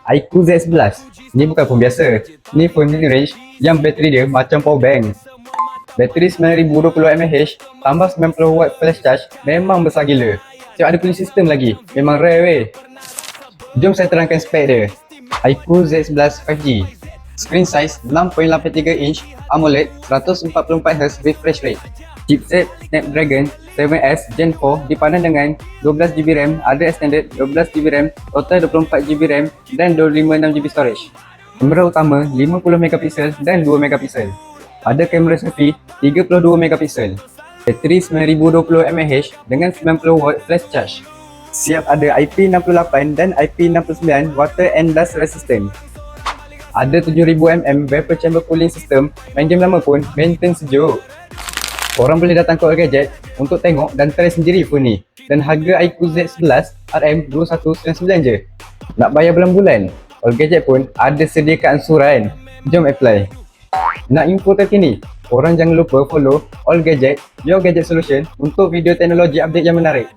iQOO Z11. Ni bukan phone biasa. Ni phone mid range yang bateri dia macam power bank. Bateri 9020 mAh tambah 90W flash charge memang besar gila. Tengok ada cooling system lagi. Memang rare weh. Jom saya terangkan spek dia. iQOO Z11 5G. Screen size 6.83 inch AMOLED 144Hz refresh rate. Chipset Snapdragon 7S Gen 4 dipandang dengan 12GB RAM, ada extended 12GB RAM, total 24GB RAM dan 256GB storage. Kamera utama 50MP dan 2MP. Ada kamera selfie 32MP. Bateri 9020 mAh dengan 90W flash charge. Siap ada IP68 dan IP69 water and dust resistant. Ada 7000mm vapor chamber cooling system, main game lama pun maintain sejuk. Korang boleh datang ke All Gadget untuk tengok dan try sendiri phone ni. Dan harga iQOO Z11 RM2199 je. Nak bayar bulan-bulan? All Gadget pun ada sediakan ansuran. Jom apply. Nak info terkini? Korang jangan lupa follow All Gadget, Your Gadget Solution untuk video teknologi update yang menarik.